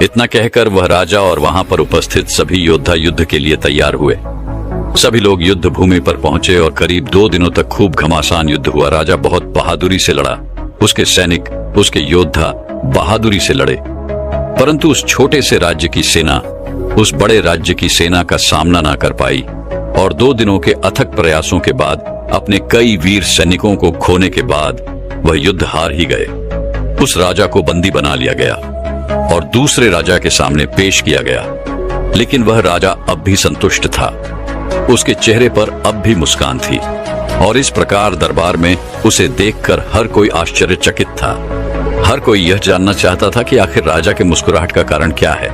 इतना कहकर वह राजा और वहां पर उपस्थित सभी योद्धा युद्ध के लिए तैयार हुए। सभी लोग युद्ध भूमि पर पहुंचे और करीब 2 दिनों तक खूब घमासान युद्ध हुआ। राजा बहुत बहादुरी से लड़ा, उसके सैनिक, उसके योद्धा बहादुरी से लड़े, परंतु उस छोटे से राज्य की सेना उस बड़े राज्य की सेना का सामना ना कर पाई और 2 दिनों के अथक प्रयासों के बाद, अपने कई वीर सैनिकों को खोने के बाद वह युद्ध हार ही गए। उस राजा को बंदी बना लिया गया और दूसरे राजा के सामने पेश किया गया, लेकिन वह राजा अब भी संतुष्ट था। उसके चेहरे पर अब भी मुस्कान थी और इस प्रकार दरबार में उसे देखकर हर कोई आश्चर्यचकित था। हर कोई यह जानना चाहता था कि आखिर राजा के मुस्कुराहट का कारण क्या है,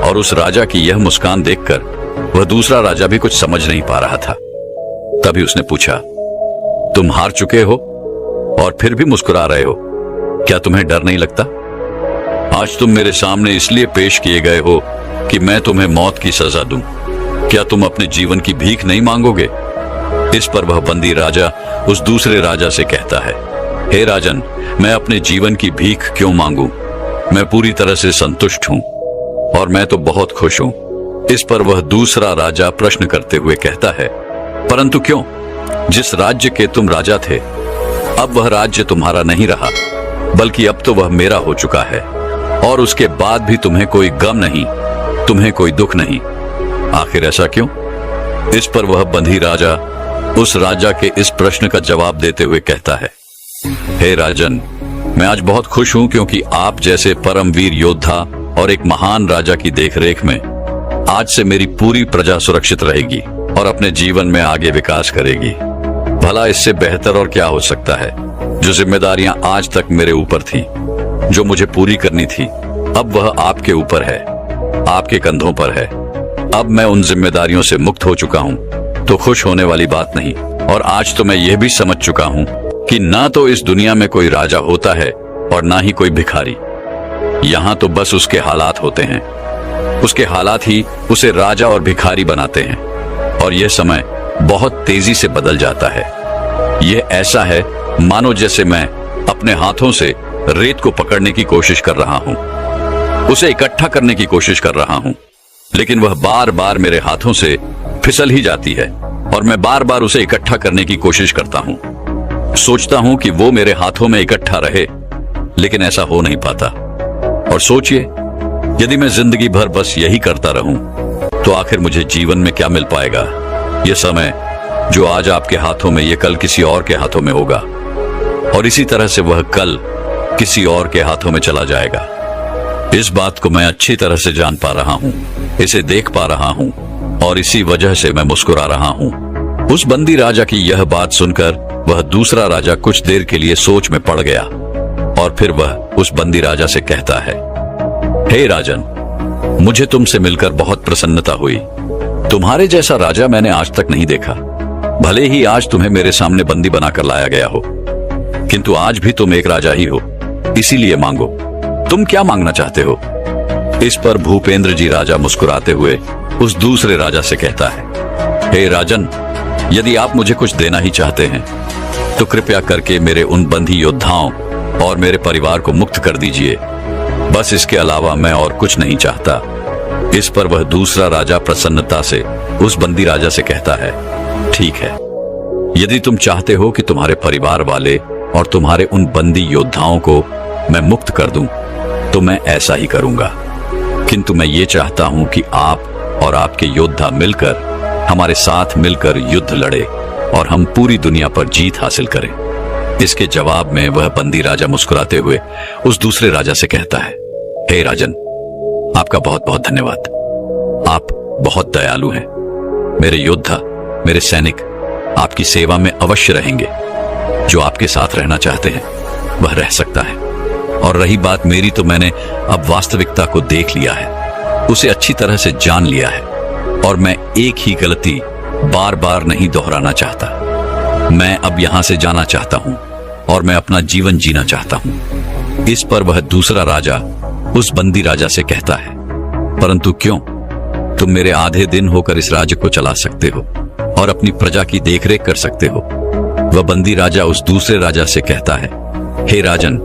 और उस राजा की यह मुस्कान देखकर वह दूसरा राजा भी कुछ समझ नहीं पा रहा था। तभी उसने पूछा, तुम हार चुके हो और फिर भी मुस्कुरा रहे हो, क्या तुम्हें डर नहीं लगता? आज तुम मेरे सामने इसलिए पेश किए गए हो कि मैं तुम्हें मौत की सजा दूं। क्या तुम अपने जीवन की भीख नहीं मांगोगे? इस पर वह बंदी राजा उस दूसरे राजा से कहता है, हे राजन, मैं अपने जीवन की भीख क्यों मांगूं? मैं पूरी तरह से संतुष्ट हूं और मैं तो बहुत खुश हूं। इस पर वह दूसरा राजा प्रश्न करते हुए कहता है, परंतु क्यों? जिस राज्य के तुम राजा थे, अब वह राज्य तुम्हारा नहीं रहा, बल्कि अब तो वह मेरा हो चुका है, और उसके बाद भी तुम्हें कोई गम नहीं, तुम्हें कोई दुख नहीं। आखिर ऐसा क्यों? इस पर वह बंदी राजा उस राजा के इस प्रश्न का जवाब देते हुए कहता है, हे राजन, मैं आज बहुत खुश हूं क्योंकि आप जैसे परमवीर योद्धा और एक महान राजा की देखरेख में आज से मेरी पूरी प्रजा सुरक्षित रहेगी और अपने जीवन में आगे विकास करेगी। भला इससे बेहतर और क्या हो सकता है? जो जिम्मेदारियां आज तक मेरे ऊपर थी, जो मुझे पूरी करनी थी, अब वह आपके ऊपर है, आपके कंधों पर है। अब मैं उन जिम्मेदारियों से मुक्त हो चुका हूं, तो खुश होने वाली बात नहीं। और आज तो मैं यह भी समझ चुका हूं कि ना तो इस दुनिया में कोई राजा होता है और ना ही कोई भिखारी। यहां तो बस उसके हालात होते हैं, उसके हालात ही उसे राजा और भिखारी बनाते हैं, और यह समय बहुत तेजी से बदल जाता है। यह ऐसा है मानो जैसे मैं अपने हाथों से रेत को पकड़ने की कोशिश कर रहा हूं, उसे इकट्ठा करने की कोशिश कर रहा हूं, लेकिन वह बार बार मेरे हाथों से फिसल ही जाती है और मैं बार बार उसे इकट्ठा करने की कोशिश करता हूं। सोचता हूं कि वो मेरे हाथों में इकट्ठा रहे, लेकिन ऐसा हो नहीं पाता। और सोचिए, यदि मैं जिंदगी भर बस यही करता रहूं, तो आखिर मुझे जीवन में क्या मिल पाएगा? यह समय जो आज आपके हाथों में, यह कल किसी और के हाथों में होगा, और इसी तरह से वह कल किसी और के हाथों में चला जाएगा। इस बात को मैं अच्छी तरह से जान पा रहा हूं, इसे देख पा रहा हूं, और इसी वजह से मैं मुस्कुरा रहा हूं। उस बंदी राजा की यह बात सुनकर वह दूसरा राजा कुछ देर के लिए सोच में पड़ गया, और फिर वह उस बंदी राजा से कहता है, हे राजन, मुझे तुमसे मिलकर बहुत प्रसन्नता हुई। तुम्हारे जैसा राजा मैंने आज तक नहीं देखा। भले ही आज तुम्हें मेरे सामने बंदी बनाकर लाया गया हो, किंतु आज भी तुम एक राजा ही हो, इसीलिए मांगो। तुम क्या मांगना चाहते हो? इस पर भूपेंद्र जी राजा मुस्कुराते हुए उस दूसरे राजा से कहता है, हे राजन, यदि आप मुझे कुछ देना ही चाहते हैं, तो कृपया करके मेरे उन बंदी योद्धाओं और मेरे परिवार को मुक्त कर दीजिए। बस इसके अलावा मैं और कुछ नहीं चाहता। इस पर वह दूसरा राजा प्रसन्नता से उस बंदी राजा से कहता है, ठीक है, यदि तुम चाहते हो कि तुम्हारे परिवार वाले और तुम्हारे उन बंदी योद्धाओं को मैं मुक्त कर दूं, तो मैं ऐसा ही करूंगा। किंतु मैं ये चाहता हूं कि आप और आपके योद्धा मिलकर हमारे साथ मिलकर युद्ध लड़े और हम पूरी दुनिया पर जीत हासिल करें। इसके जवाब में वह बंदी राजा मुस्कुराते हुए उस दूसरे राजा से कहता है, हे राजन, आपका बहुत बहुत धन्यवाद। आप बहुत दयालु हैं। मेरे योद्धा, मेरे सैनिक आपकी सेवा में अवश्य रहेंगे। जो आपके साथ रहना चाहते हैं वह रह सकता है। और रही बात मेरी, तो मैंने अब वास्तविकता को देख लिया है। उसे अच्छी तरह से जान लिया है और मैं एक ही गलती बार बार नहीं दोहराना चाहता। मैं अब यहां से जाना चाहता हूं और मैं अपना जीवन जीना चाहता हूं। इस पर वह दूसरा राजा उस बंदी राजा से कहता है, परंतु क्यों? तुम मेरे आधे दिन होकर इस राज्य को चला सकते हो और अपनी प्रजा की देखरेख कर सकते हो। वह बंदी राजा उस दूसरे राजा से कहता है, हे राजन,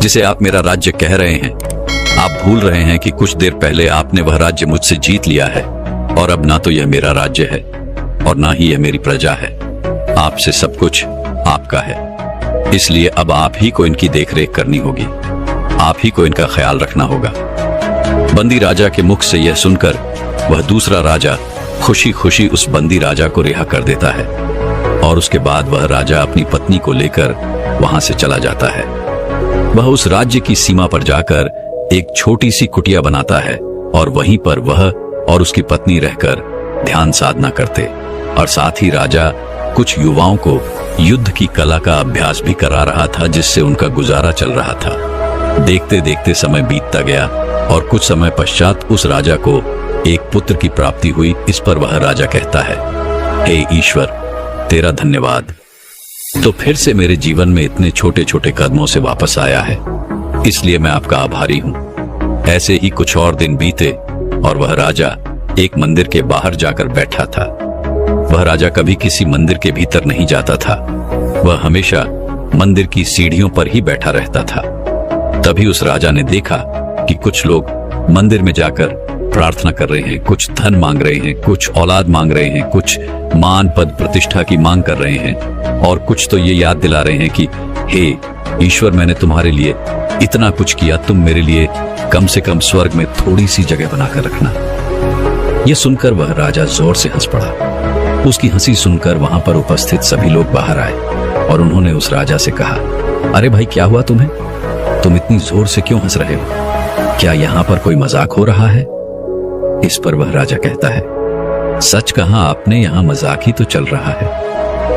जिसे आप मेरा राज्य कह रहे हैं, आप भूल रहे हैं कि कुछ देर पहले आपने वह राज्य मुझसे जीत लिया है और अब ना तो यह मेरा राज्य है और ना ही यह मेरी प्रजा है। आपसे सब कुछ आपका है, इसलिए अब आप ही को इनकी देखरेख करनी होगी, आप ही को इनका ख्याल रखना होगा। बंदी राजा के मुख से यह सुनकर वह दूसरा राजा खुशी खुशी उस बंदी राजा को रिहा कर देता है और उसके बाद वह राजा अपनी पत्नी को लेकर वहां से चला जाता है। वह उस राज्य की सीमा पर जाकर एक छोटी सी कुटिया बनाता है और वहीं पर वह और उसकी पत्नी रहकर ध्यान साधना करते और साथ ही राजा कुछ युवाओं को युद्ध की कला का अभ्यास भी करा रहा था, जिससे उनका गुजारा चल रहा था। देखते देखते समय बीतता गया और कुछ समय पश्चात उस राजा को एक पुत्र की प्राप्ति हुई। इस पर वह राजा कहता है, हे ईश्वर, तेरा धन्यवाद, तो फिर से मेरे जीवन में इतने छोटे छोटे कदमों से वापस आया है, इसलिए मैं आपका आभारी हूं। ऐसे ही कुछ और दिन बीते और वह राजा एक मंदिर के बाहर जाकर बैठा था। वह राजा कभी किसी मंदिर के भीतर नहीं जाता था, वह हमेशा मंदिर की सीढ़ियों पर ही बैठा रहता था। तभी उस राजा ने देखा कि कुछ लोग मंदिर में जाकर प्रार्थना कर रहे हैं, कुछ धन मांग रहे हैं, कुछ औलाद मांग रहे हैं, कुछ मान पद प्रतिष्ठा की मांग कर रहे हैं और कुछ तो ये याद दिला रहे हैं कि हे ईश्वर, मैंने तुम्हारे लिए इतना कुछ किया, तुम मेरे लिए कम से कम स्वर्ग में थोड़ी सी जगह बनाकर रखना। यह सुनकर वह राजा जोर से हंस पड़ा। उसकी हंसी सुनकर वहां पर उपस्थित सभी लोग बाहर आए और उन्होंने उस राजा से कहा, अरे भाई, क्या हुआ तुम्हें? तुम इतनी जोर से क्यों हंस रहे हो? क्या यहाँ पर कोई मजाक हो रहा है? इस पर वह राजा कहता है, सच कहा आपने, यहाँ मजाक ही तो चल रहा है,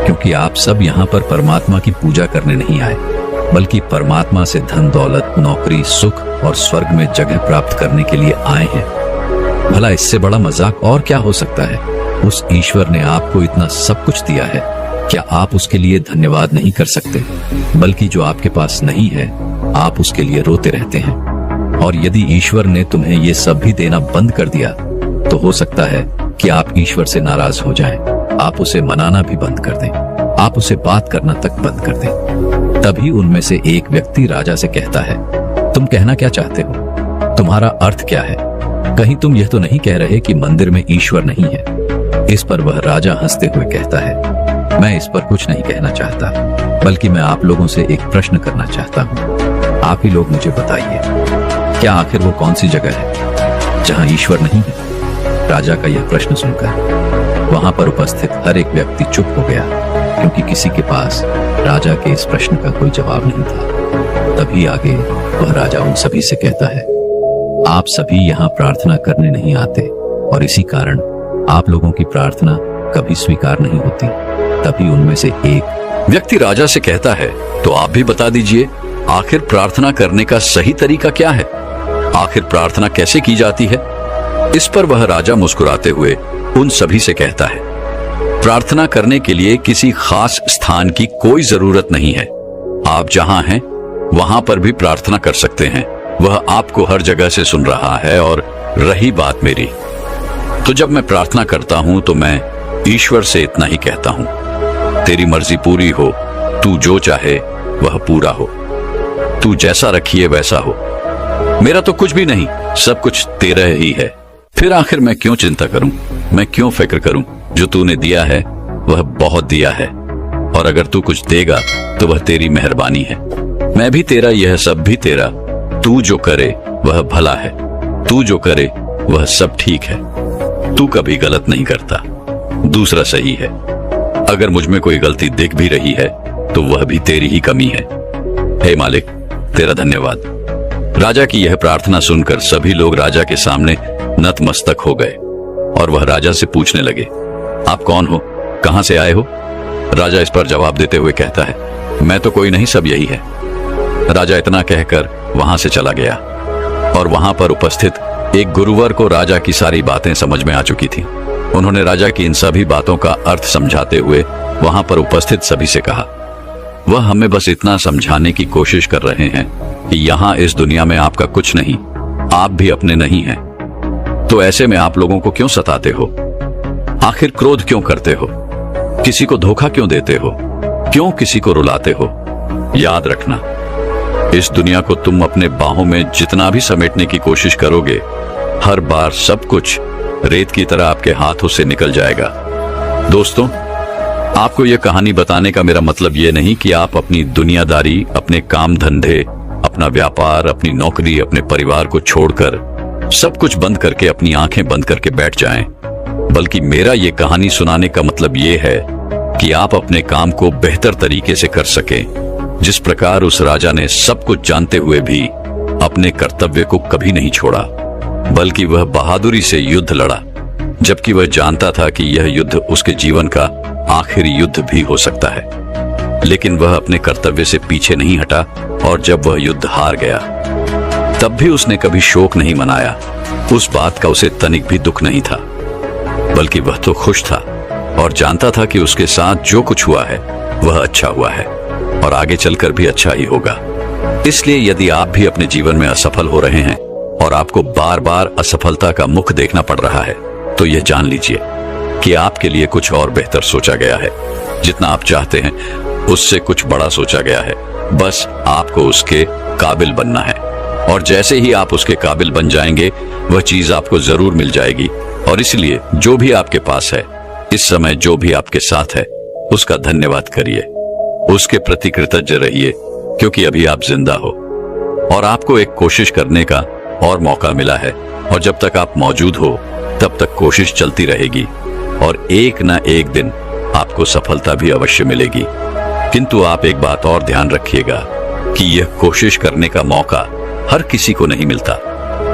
क्योंकि आप सब यहाँ पर परमात्मा की पूजा करने नहीं आए, बल्कि परमात्मा से धन दौलत, नौकरी, सुख और स्वर्ग में जगह प्राप्त करने के लिए आए हैं। भला इससे बड़ा मजाक और क्या हो सकता है? उस ईश्वर ने आपको इतना सब कुछ दिया है, क्या आप उसके लिए धन्यवाद नहीं कर सकते? बल्कि जो आपके पास नहीं है, आप उसके लिए रोते रहते हैं। और यदि ईश्वर ने तुम्हें ये सब भी देना बंद कर दिया, तो हो सकता है कि आप ईश्वर से नाराज हो जाएं, आप उसे मनाना भी बंद कर दें, आप उसे बात करना तक बंद कर दें। तभी उनमें से एक व्यक्ति राजा से कहता है, तुम कहना क्या चाहते हो? तुम्हारा अर्थ क्या है? कहीं तुम यह तो नहीं कह रहे कि मंदिर में ईश्वर नहीं है? इस पर वह राजा हंसते हुए कहता है, मैं इस पर कुछ नहीं कहना चाहता, बल्कि मैं आप लोगों से एक प्रश्न करना चाहता हूँ। आप ही लोग मुझे बताइए, क्या आखिर वो कौन सी जगह है जहाँ ईश्वर नहीं है? राजा का यह प्रश्न सुनकर वहां पर उपस्थित हर एक व्यक्ति चुप हो गया, क्योंकि किसी के पास राजा के इस प्रश्न का कोई जवाब नहीं था। तभी आगे वह राजा उन सभी से कहता है, आप सभी यहाँ प्रार्थना करने नहीं आते और इसी कारण आप लोगों की प्रार्थना कभी स्वीकार नहीं होती। तभी उनमें से एक व्यक्ति राजा से कहता है, तो आप भी बता दीजिए, आखिर प्रार्थना करने का सही तरीका क्या है? आखिर प्रार्थना कैसे की जाती है? इस पर वह राजा मुस्कुराते हुए उन सभी से कहता है, प्रार्थना करने के लिए किसी खास स्थान की कोई जरूरत नहीं है। आप जहां हैं वहां पर भी प्रार्थना कर सकते हैं, वह आपको हर जगह से सुन रहा है। और रही बात मेरी, तो जब मैं प्रार्थना करता हूं तो मैं ईश्वर से इतना ही कहता हूं, तेरी मर्जी पूरी हो, तू जो चाहे वह पूरा हो, तू जैसा रखिए वैसा हो, मेरा तो कुछ भी नहीं, सब कुछ तेरा ही है। फिर आखिर मैं क्यों चिंता करूं, मैं क्यों फिक्र करूं? जो तूने दिया है वह बहुत दिया है, और अगर तू कुछ देगा तो वह तेरी मेहरबानी है। मैं भी तेरा, यह सब भी तेरा। तू जो करे वह भला है, तू जो करे वह सब ठीक है, तू कभी गलत नहीं करता, दूसरा सही है। अगर मुझ में कोई गलती दिख भी रही है तो वह भी तेरी ही कमी है। हे मालिक, तेरा धन्यवाद। राजा की यह प्रार्थना सुनकर सभी लोग राजा के सामने नतमस्तक हो गए और वह राजा से पूछने लगे, आप कौन हो, कहां से आए हो? राजा इस पर जवाब देते हुए कहता है, मैं तो कोई नहीं, सब यही है। राजा इतना कहकर वहां से चला गया और वहां पर उपस्थित एक गुरुवर को राजा की सारी बातें समझ में आ चुकी थी। उन्होंने राजा की इन सभी बातों का अर्थ समझाते हुए वहां पर उपस्थित सभी से कहा, वह हमें बस इतना समझाने की कोशिश कर रहे हैं कि यहाँ इस दुनिया में आपका कुछ नहीं, आप भी अपने नहीं हैं। तो ऐसे में आप लोगों को क्यों सताते हो? आखिर क्रोध क्यों करते हो? किसी को धोखा क्यों देते हो? क्यों किसी को रुलाते हो? याद रखना, इस दुनिया को तुम अपने बाहों में जितना भी समेटने की कोशिश करोगे, हर बार सब कुछ रेत की तरह आपके हाथों से निकल जाएगा। दोस्तों, आपको यह कहानी बताने का मेरा मतलब यह नहीं कि आप अपनी दुनियादारी, अपने काम धंधे, अपना व्यापार, अपनी नौकरी, अपने परिवार को छोड़कर सब कुछ बंद करके अपनी आंखें बंद करके बैठ जाएं। बल्कि मेरा ये कहानी सुनाने का मतलब ये है कि आप अपने काम को बेहतर तरीके से कर सकें। जिस प्रकार उस राजा ने सब कुछ जानते हुए भी अपने कर्तव्य को कभी नहीं छोड़ा, बल्कि वह बहादुरी से युद्ध लड़ा, जबकि वह जानता था कि यह युद्ध उसके जीवन का आखिरी युद्ध भी हो सकता है। लेकिन वह अपने कर्तव्य से पीछे नहीं हटा और जब वह युद्ध हार गया तब भी उसने कभी शोक नहीं मनाया। उस बात का उसे तनिक भी दुख नहीं था, बल्कि वह तो खुश था और जानता था कि उसके साथ जो कुछ हुआ है वह अच्छा हुआ है और आगे चलकर भी अच्छा ही होगा। इसलिए यदि आप भी अपने जीवन में असफल हो रहे हैं और आपको बार बार असफलता का मुख देखना पड़ रहा है, तो यह जान लीजिए कि आपके लिए कुछ और बेहतर सोचा गया है। जितना आप चाहते हैं उससे कुछ बड़ा सोचा गया है। बस आपको उसके काबिल बनना है और जैसे ही आप उसके काबिल बन जाएंगे वह चीज आपको जरूर मिल जाएगी। और इसलिए जो भी आपके पास है इस समय, जो भी आपके साथ है, उसका धन्यवाद करिए, उसके प्रति कृतज्ञ रहिए, क्योंकि अभी आप जिंदा हो और आपको एक कोशिश करने का और मौका मिला है। और जब तक आप मौजूद हो तब तक कोशिश चलती रहेगी और एक ना एक दिन आपको सफलता भी अवश्य मिलेगी। किंतु आप एक बात और ध्यान रखिएगा कि यह कोशिश करने का मौका हर किसी को नहीं मिलता।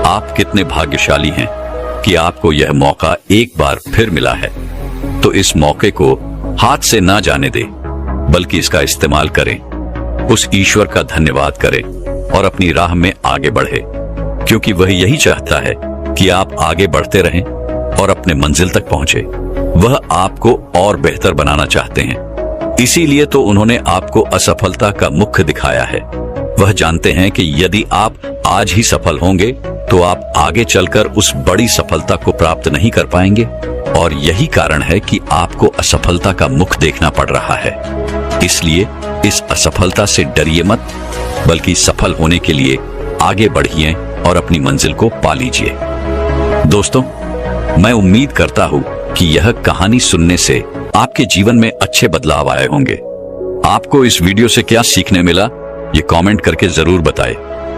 आप कितने भाग्यशाली हैं कि आपको यह मौका एक बार फिर मिला है। तो इस मौके को हाथ से ना जाने दें, बल्कि इसका इस्तेमाल करें, उस ईश्वर का धन्यवाद करें और अपनी राह में आगे बढ़े, क्योंकि वह यही चाहता है कि आप आगे बढ़ते रहें और अपने मंजिल तक पहुंचे। वह आपको और बेहतर बनाना चाहते हैं, इसीलिए तो उन्होंने आपको असफलता का मुख दिखाया है। वह जानते हैं कि यदि आप आज ही सफल होंगे तो आप आगे चलकर उस बड़ी सफलता को प्राप्त नहीं कर पाएंगे। और यही कारण है कि आपको असफलता का मुख देखना पड़ रहा है। इसलिए इस असफलता से डरिए मत, बल्कि सफल होने के लिए आगे बढ़िए और अपनी मंजिल को पा लीजिए। दोस्तों, मैं उम्मीद करता हूं कि यह कहानी सुनने से आपके जीवन में अच्छे बदलाव आए होंगे। आपको इस वीडियो से क्या सीखने मिला, ये कमेंट करके जरूर बताएं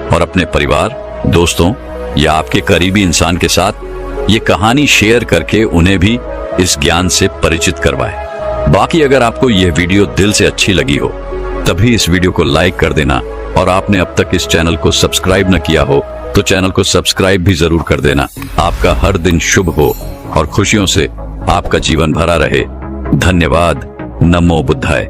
और अपने परिवार, दोस्तों या आपके करीबी इंसान के साथ ये कहानी शेयर करके उन्हें भी इस ज्ञान से परिचित करवाएं। बाकी अगर आपको यह वीडियो दिल से अच्छी लगी हो तभी इस वीडियो को लाइक कर देना और आपने अब तक इस चैनल को सब्सक्राइब न किया हो तो चैनल को सब्सक्राइब भी जरूर कर देना। आपका हर दिन शुभ हो और खुशियों से आपका जीवन भरा रहे। धन्यवाद। नमो बुद्धाय।